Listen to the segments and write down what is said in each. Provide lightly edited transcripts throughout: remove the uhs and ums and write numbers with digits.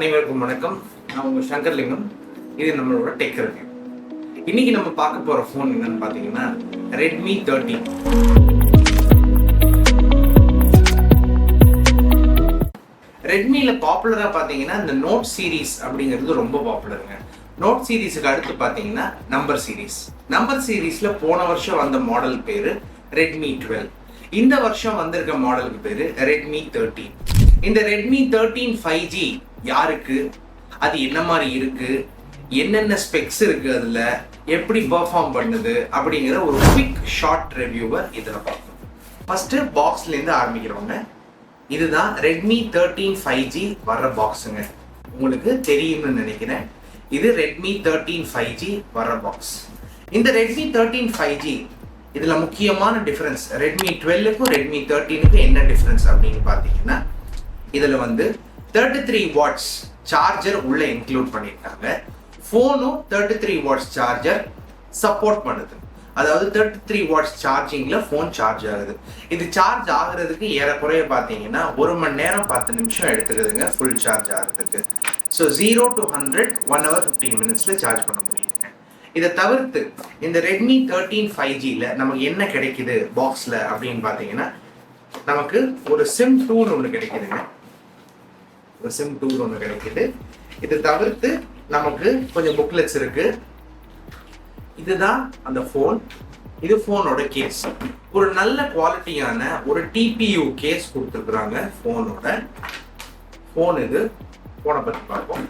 அனைவருக்கும் வணக்கம். நான் உங்கள் சங்கர்லிங்கம். இது நம்மளோட டெக் ரிவ்யூ. இன்னைக்கு நம்ம பார்க்க போகிற ஃபோன் என்னன்னு பார்த்தீங்கன்னா ரெட்மி 13. ரெட்மியில் பாப்புலராக பார்த்தீங்கன்னா இந்த நோட் சீரீஸ் அப்படிங்கிறது ரொம்ப பாப்புலருங்க. நோட் சீரீஸுக்கு அடுத்து பார்த்தீங்கன்னா நம்பர் சீரீஸில் போன வருஷம் வந்த மாடல் பேர் ரெட்மி 12. இந்த வருஷம் வந்திருக்க மாடலுக்கு பேர் ரெட்மி 13. இந்த ரெட்மி 13 5G யாருக்கு, அது என்ன மாதிரி இருக்கு, என்னென்ன ஸ்பெக்ஸ் இருக்கு, அதில் எப்படி பெர்ஃபார்ம் பண்ணுது அப்படிங்கிற ஒரு குவிக் ஷார்ட் ரிவ்யூவை இதில் பார்ப்போம். ஃபர்ஸ்ட் பாக்ஸ்லேருந்து ஆரம்பிக்கிறவங்க. இதுதான் ரெட்மி 13 5G வர்ற பாக்ஸுங்க. உங்களுக்கு தெரியும்னு நினைக்கிறேன். இது ரெட்மி 13 5G வர்ற பாக்ஸ். இந்த ரெட்மி 13 5G இதில் முக்கியமான டிஃப்ரென்ஸ் ரெட்மி 12க்கும் ரெட்மி 13க்கும் என்ன டிஃப்ரென்ஸ் அப்படின்னு பார்த்தீங்கன்னா, இதில் 33 வாட்ஸ் சார்ஜர் உள்ள இன்க்ளூட் பண்ணியிருக்காங்க. ஃபோனும் 33 வாட்ஸ் சார்ஜர் சப்போர்ட் பண்ணுது. அதாவது 33 வாட்ஸ் சார்ஜிங்கில் ஃபோன் சார்ஜ் ஆகுது. இது சார்ஜ் ஆகுறதுக்கு ஏறக்குறைய பார்த்தீங்கன்னா 1 மணி நேரம் 10 நிமிஷம் எடுத்துக்குதுங்க ஃபுல் சார்ஜ் ஆகுறதுக்கு. ஸோ 0 to 100 1 hour 15 minutesல சார்ஜ் பண்ண முடியுதுங்க. இதை தவிர்த்து இந்த ரெட்மி 13 5Gல நமக்கு என்ன கிடைக்குது பாக்ஸில் அப்படின்னு பார்த்தீங்கன்னா, நமக்கு ஒரு சிம் டூல் ஒன்று கிடைக்குதுங்க. இது தவிர்த்து நமக்கு கொஞ்சம் புக்லெட்ஸ் இருக்கு. இதுதான் அந்த ஃபோன். இது ஃபோனோட கேஸ். ஒரு நல்ல குவாலிட்டியான ஒரு டிபியூ கேஸ் கொடுத்துருக்குறாங்க ஃபோனோட. இது ஃபோனை பற்றி பார்ப்போம்.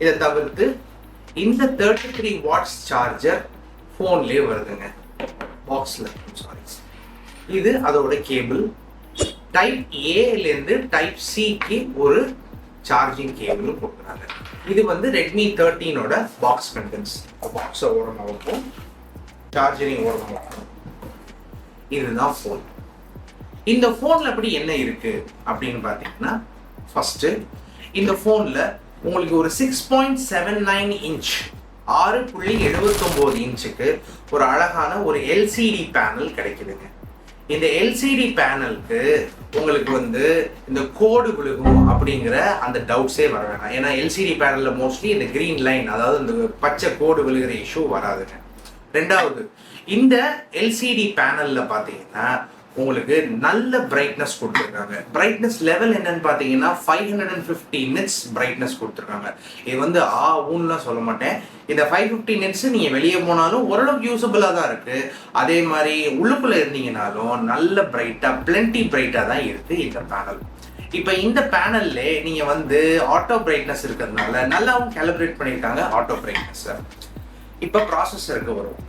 இதை தவிர்த்து இந்த 33 வாட்ஸ் சார்ஜர் ஃபோன்லேயே வருதுங்க பாக்ஸில். இது அதோட கேபிள். டைப் ஏலேருந்து டைப் சிக்கு ஒரு சார்ஜிங் கேபிளும் கொடுக்குறாங்க. இது ரெட்மி 13ஓட பாக்ஸ் கண்டென்ட்ஸ். பாக்ஸை ஓரமாக வைப்போம், சார்ஜரையும் ஓரமாக வைப்போம். இதுதான் ஃபோன். இந்த ஃபோனில் அப்படி என்ன இருக்கு அப்படின்னு பார்த்தீங்கன்னா, ஃபர்ஸ்ட் இந்த ஃபோனில் உங்களுக்கு ஒரு 6.79 இன்ச் 6.79 இன்ச்சுக்கு ஒரு அழகான ஒரு எல்சிடி பேனல் கிடைக்குதுங்க. இந்த எல்சிடி பேனலுக்கு உங்களுக்கு இந்த கோடு விழுகும் அப்படிங்கிற அந்த டவுட்ஸே வர வேணாம். ஏன்னா எல்சிடி பேனலில் மோஸ்ட்லி இந்த கிரீன் லைன், அதாவது இந்த பச்சை கோடு விழுகிற இஷ்யூ வராதுங்க. ரெண்டாவது, இந்த எல்சிடி பேனலில் பார்த்தீங்கன்னா உங்களுக்கு நல்ல பிரைட்னஸ் கொடுத்துருக்காங்க. பிரைட்னஸ் லெவல் என்னன்னு பார்த்தீங்கன்னா 550 nits பிரைட்னஸ் கொடுத்துருக்காங்க. இது ஊன்லாம் சொல்ல மாட்டேன். இந்த 550 nits நீங்கள் வெளியே போனாலும் ஓரளவுக்கு யூஸபிளாக தான் இருக்குது. அதே மாதிரி உள்ளுக்குள்ளே இருந்தீங்கனாலும் நல்ல பிரைட்டாக பிளென்டி பிரைட்டாக தான் இருக்குது இந்த பேனல். இப்போ இந்த பேனல்ல நீங்கள் ஆட்டோ பிரைட்னஸ் இருக்கிறதுனால நல்லாவும் கேலிப்ரேட் பண்ணியிருக்காங்க ஆட்டோ பிரைட்னஸை. இப்போ ப்ராசஸருக்கு வரும்.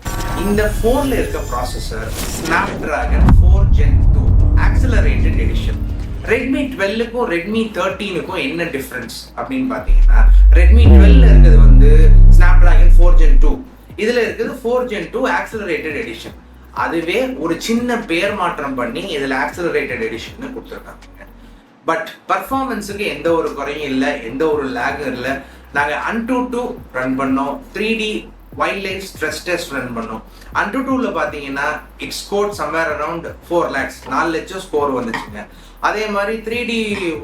இந்த ஃபோனில் இருக்க processor Snapdragon 4 Gen 2 accelerated edition. Redmi 12க்கும் ரெட்மி 13க்கும் என்ன டிஃப்ரென்ஸ் அப்படின்னு பார்த்தீங்கன்னா, ரெட்மி 12ல இருக்கிறது ஸ்னாப்டிராகன் 4 Gen 2, இதில் இருக்குது 4 Gen 2 ஆக்சிலரேட்டட் எடிஷன். அதுவே ஒரு சின்ன பேர் மாற்றம் பண்ணி இதில் ஆக்சிலரேட்டட் எடிஷன் கொடுத்துருக்காங்க. பட் பர்ஃபார்மன்ஸுக்கு எந்த ஒரு குறையும் இல்லை, எந்த ஒரு லேகும் இல்லை. நாங்கள் AnTuTu ரன் பண்ணோம், 3D wild stress test run பண்ணோம். AnTuTuல பார்த்தீங்கன்னா it score somewhere around 4 lakhs 4 லட்சம் ஸ்கோர் வந்துச்சுங்க. அதே மாதிரி 3D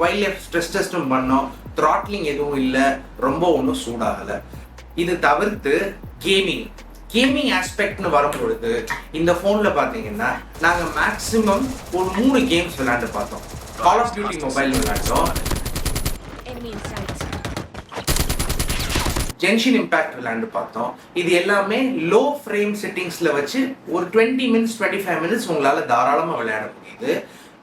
வைல்ட் லைஃப் ஸ்ட்ரெஸ் டெஸ்ட்டும் பண்ணோம். த்ராட்லிங் எதுவும் இல்லை, ரொம்ப ஒன்றும் சூடாகலை. இது தவிர்த்து கேமிங் ஆஸ்பெக்ட்னு வரும்பொழுது இந்த ஃபோனில் பார்த்தீங்கன்னா நாங்கள் மேக்ஸிமம் ஒரு 3 கேம்ஸ் விளையாண்டு பார்த்தோம். கால் ஆஃப் டியூட்டி மொபைல் விளையாண்டோம், ஜென்ஷன் இம்பாக்ட் விளையாண்டு பார்த்தோம். இது எல்லாமே லோ ஃப்ரேம் செட்டிங்ஸில் வச்சு ஒரு 20 minutes 25 minutes உங்களால் தாராளமாக விளையாட முடியுது.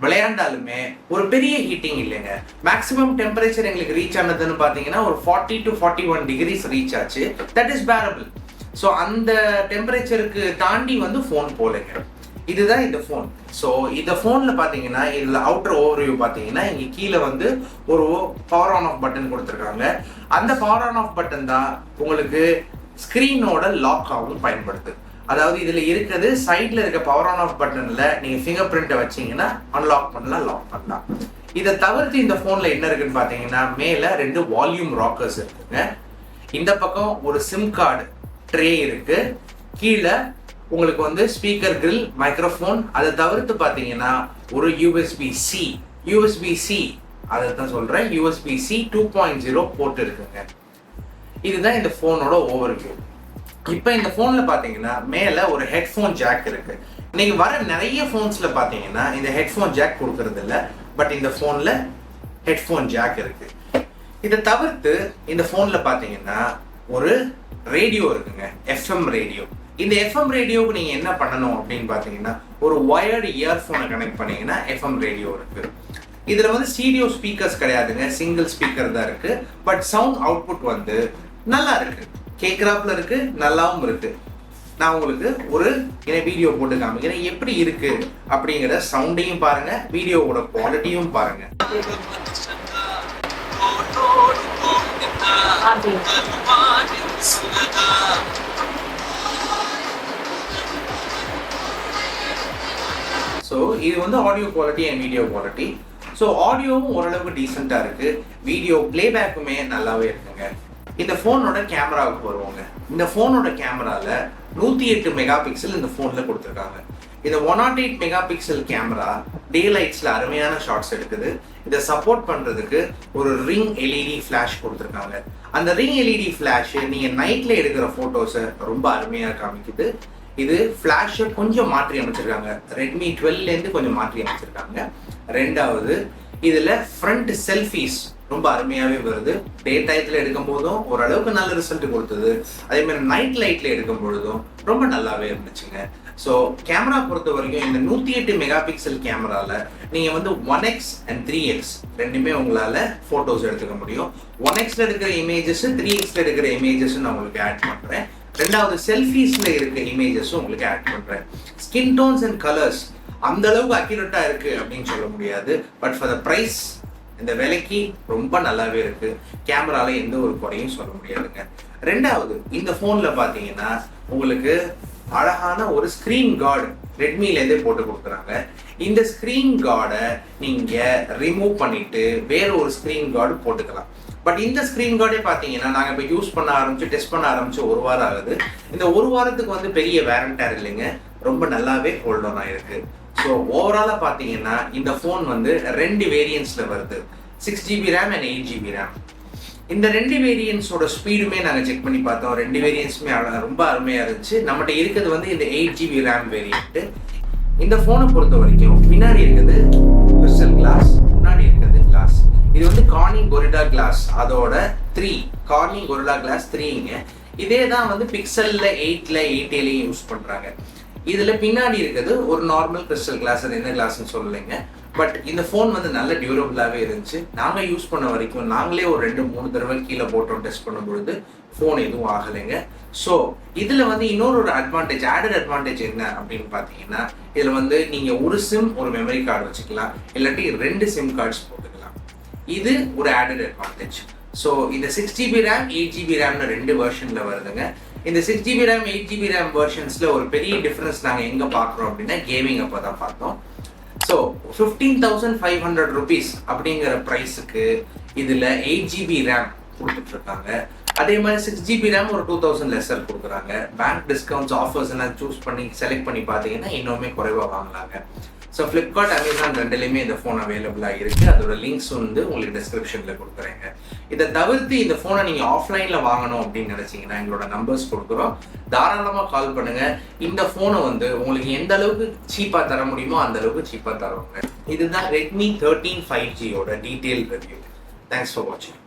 விளையாண்டாலுமே ஒரு பெரிய ஹீட்டிங் இல்லைங்க. மேக்ஸிமம் டெம்பரேச்சர் எங்களுக்கு ரீச் ஆனதுன்னு பார்த்தீங்கன்னா ஒரு 40 to 41 degrees ரீச் ஆச்சு. That is parable. ஸோ அந்த டெம்பரேச்சருக்கு தாண்டி ஃபோன் போலைங்க. இதுதான் இந்த ஃபோன். ஸோ இந்த ஃபோனில் பார்த்தீங்கன்னா இதில் அவுட்டர் ஓவர்வியூ பார்த்தீங்கன்னா இங்கே கீழே ஒரு பவர் ஆன் ஆஃப் பட்டன் கொடுத்துருக்காங்க. அந்த பவர் ஆன் ஆஃப் பட்டன் தான் உங்களுக்கு ஸ்க்ரீனோட லாக்காகவும் பயன்படுது. அதாவது இதில் இருக்கிறது சைடில் இருக்க பவர் ஆன் ஆஃப் பட்டனில் நீங்கள் ஃபிங்கர் பிரிண்ட்டை வச்சிங்கன்னா அன்லாக் பண்ணலாம், லாக் பண்ணலாம். இதை தவிர்த்து இந்த ஃபோனில் என்ன இருக்குன்னு பார்த்தீங்கன்னா, மேலே 2 வால்யூம் ராக்கர்ஸ் இருக்குங்க. இந்த பக்கம் ஒரு சிம் கார்டு ட்ரே இருக்கு. கீழே உங்களுக்கு ஸ்பீக்கர் கிரில், மைக்ரோஃபோன். அதை தவிர்த்து பார்த்தீங்கன்னா ஒரு USB-C அதை தான் சொல்கிறேன். USB-C 2.0 போர்ட் இருக்குங்க. இதுதான் இந்த ஃபோனோட ஓவர்வியூ. இப்போ இந்த ஃபோனில் பார்த்தீங்கன்னா மேலே ஒரு ஹெட்ஃபோன் ஜாக் இருக்கு. இன்னைக்கு வர நிறைய ஃபோன்ஸில் பார்த்தீங்கன்னா இந்த ஹெட்ஃபோன் ஜாக் கொடுக்கறது இல்லை, பட் இந்த ஃபோனில் ஹெட்ஃபோன் ஜாக் இருக்கு. இதை தவிர்த்து இந்த ஃபோனில் பார்த்தீங்கன்னா ஒரு ரேடியோ இருக்குங்க, FM ரேடியோ. இந்த FM ரேடியோவுக்கு நீங்கள் என்ன பண்ணணும் அப்படின்னு பார்த்தீங்கன்னா ஒரு ஒயர்டு இயர்ஃபோனை கனெக்ட் பண்ணீங்கன்னா FM ரேடியோ இருக்கு. இதில் வந்து ஸ்டீரியோ ஸ்பீக்கர்ஸ் கிடையாதுங்க, சிங்கிள் ஸ்பீக்கர் தான் இருக்கு. பட் சவுண்ட் அவுட்புட் வந்து நல்லா இருக்கு, கேட்குறாப்புல இருக்கு, நல்லாவும் இருக்கு. நான் உங்களுக்கு ஒரு வீடியோ போட்டு காமிக்கிறேன், எப்படி இருக்கு அப்படிங்கிற சவுண்டையும் பாருங்க, வீடியோவோட குவாலிட்டியும் பாருங்க. ஸோ இது வந்து audio quality and video quality. So ஆடியோவும் ஓரளவுக்கு டீசெண்டாக இருக்கு, வீடியோ பிளேபேக்குமே நல்லாவே இருக்குங்க. இந்த ஃபோனோட கேமராவுக்கு வருவாங்க. இந்த ஃபோனோட கேமராவில் 108 மெகா பிக்சல் இந்த ஃபோனில் கொடுத்துருக்காங்க. இந்த 108 மெகா பிக்சல் கேமரா டே லைட்ஸில் அருமையான ஷாட்ஸ் எடுக்குது. இதை சப்போர்ட் பண்ணுறதுக்கு ஒரு ரிங் LED ஃப்ளாஷ் கொடுத்துருக்காங்க. அந்த ரிங் LED ஃப்ளாஷ் நீங்கள் நைட்டில் எடுக்கிற ஃபோட்டோஸை ரொம்ப அருமையாக காமிக்குது. இது ஃப்ளாஷை கொஞ்சம் மாற்றி அமைச்சிருக்காங்க, Redmi 12லேருந்து கொஞ்சம் மாற்றி அமைச்சிருக்காங்க. ரெண்டாவது, இதில் ஃப்ரண்ட் செல்ஃபீஸ் ரொம்ப அருமையாகவே வருது. டே டயத்தில் எடுக்கும் போதும் ஓரளவுக்கு நல்ல ரிசல்ட் கொடுத்தது, அதே மாதிரி நைட் லைட்டில் எடுக்கும் பொழுதும் ரொம்ப நல்லாவே இருந்துச்சுங்க. ஸோ கேமரா பொறுத்த வரைக்கும் இந்த 108 மெகா பிக்சல் கேமராவில் நீங்கள் வந்து 1x and 3x ரெண்டுமே உங்களால் ஃபோட்டோஸ் எடுத்துக்க முடியும். 1xல எடுக்கிற இமேஜஸ் 3xல எடுக்கிற இமேஜஸ் நான் உங்களுக்கு ஆட் பண்ணுறேன். ரெண்டாவது, செல்ஃபீஸில் இருக்க இமேஜஸும் உங்களுக்கு ஆட் பண்ணுறேன். ஸ்கின் டோன்ஸ் அண்ட் கலர்ஸ் அந்த அளவுக்கு அக்யூரேட்டாக இருக்குது அப்படின்னு சொல்ல முடியாது, பட் ஃபார் த ப்ரைஸ் இந்த விலைக்கு ரொம்ப நல்லாவே இருக்கு. கேமரால எந்த ஒரு குறையும் சொல்ல முடியாதுங்க. ரெண்டாவது, இந்த ஃபோனில் பார்த்தீங்கன்னா உங்களுக்கு அழகான ஒரு ஸ்க்ரீன் கார்டு ரெட்மிலேருந்தே போட்டு கொடுக்குறாங்க. இந்த ஸ்க்ரீன் கார்டை நீங்கள் ரிமூவ் பண்ணிட்டு வேற ஒரு ஸ்க்ரீன் கார்டு போட்டுக்கலாம். பட் இந்த ஸ்க்ரீன் கார்டே பார்த்தீங்கன்னா நாங்கள் இப்போ யூஸ் பண்ண ஆரம்பிச்சு டெஸ்ட் பண்ண ஆரம்பிச்சு 1 வாரம் ஆகுது. இந்த 1 வாரத்துக்கு வந்து பெரிய வேரண்டர் இல்லைங்க, ரொம்ப நல்லாவே ஹோல்ட் ஆன் ஆயிருக்கு. ஸோ ஓவராலாக பார்த்தீங்கன்னா இந்த ஃபோன் வந்து 2 வேரியன்ட்ஸில் வருது, 6GB RAM and 8GB RAM. இந்த 2 வேரியன்ட்ஸோட ஸ்பீடுமே நாங்கள் செக் பண்ணி பார்த்தோம். 2 வேரியன்ட்ஸுமே ரொம்ப அருமையாக இருந்துச்சு. நம்மகிட்ட இருக்கிறது வந்து இந்த 8GB RAM வேரியன்ட்டு. இந்த ஃபோனை பொறுத்த வரைக்கும் பின்னாடி இருக்குது கிறிஸ்டல் கிளாஸ், முன்னாடி இருக்கிறது கிளாஸ். இது வந்து கார்னிங் கொரில்லா கிளாஸ், அதோட 3 கார்னிங் கொரில்லா கிளாஸ் 3ங்க. இதே தான் வந்து பிக்சல்ல 8ல 8Aலையும் யூஸ் பண்ணுறாங்க. இதில் பின்னாடி இருக்குது ஒரு நார்மல் கிறிஸ்டல் கிளாஸ், அது என்ன கிளாஸ்ன்னு சொல்லலைங்க. பட் இந்த ஃபோன் வந்து நல்ல டியூரபிளாகவே இருந்துச்சு. நாங்கள் யூஸ் பண்ண வரைக்கும் நாங்களே ஒரு 2-3 தடவை கீழே போட்டோம் டெஸ்ட் பண்ணும்பொழுது ஃபோன் எதுவும் ஆகலைங்க. ஸோ இதில் வந்து இன்னொரு அட்வான்டேஜ், ஆடட் அட்வான்டேஜ் என்ன அப்படின்னு பார்த்தீங்கன்னா இதில் வந்து நீங்கள் ஒரு சிம் ஒரு மெமரி கார்டு வச்சுக்கலாம், இல்லாட்டி 2 சிம் கார்ட்ஸ் போட்டுக்கலாம். இது ஒரு ஆடட் அட்வான்டேஜ். ஸோ இந்த 6GB RAM 8GB RAMனு 2 வெர்ஷனில் வருதுங்க. இந்த 6GB RAM 8GB RAM வெர்ஷன்ஸில் ஒரு பெரிய டிஃப்ரென்ஸ் நாங்கள் எங்கே பார்க்குறோம் அப்படின்னா கேமிங் அப்போ தான் பார்த்தோம். ஸோ 15,500 rupees அப்படிங்கிற ப்ரைஸுக்கு இதில் 8GB RAM கொடுத்துட்ருக்காங்க. அதே மாதிரி 6GB RAM ஒரு 2000 லெஸர் கொடுக்குறாங்க. பேங்க் டிஸ்கவுண்ட்ஸ் ஆஃபர்ஸ் எல்லாம் சூஸ் பண்ணி செலக்ட் பண்ணி பார்த்தீங்கன்னா இன்னுமே குறைவாக வாங்கலாங்க. ஸோ ஃப்ளிப்கார்ட், அமேசான் ரெண்டுலேயுமே இந்த ஃபோன் அவைலபிளாக இருக்குது. அதோட லிங்க்ஸ் வந்து உங்களுக்கு டிஸ்கிரிப்ஷனில் கொடுக்குறேங்க. இதை தவிர்த்து இந்த ஃபோனை நீங்கள் ஆஃப்லைனில் வாங்கணும் அப்படின்னு நினச்சிங்கன்னா எங்களோட நம்பர்ஸ் கொடுக்குறோம், தாராளமாக கால் பண்ணுங்கள். இந்த ஃபோனை வந்து உங்களுக்கு எந்த அளவுக்கு சீப்பாக தர முடியுமோ அந்த அளவுக்கு சீப்பாக தருவாங்க. இதுதான் Redmi 13 5Gயோட டீட்டெயில் ரிவ்யூ. தேங்க்ஸ் ஃபார் வாட்சிங்.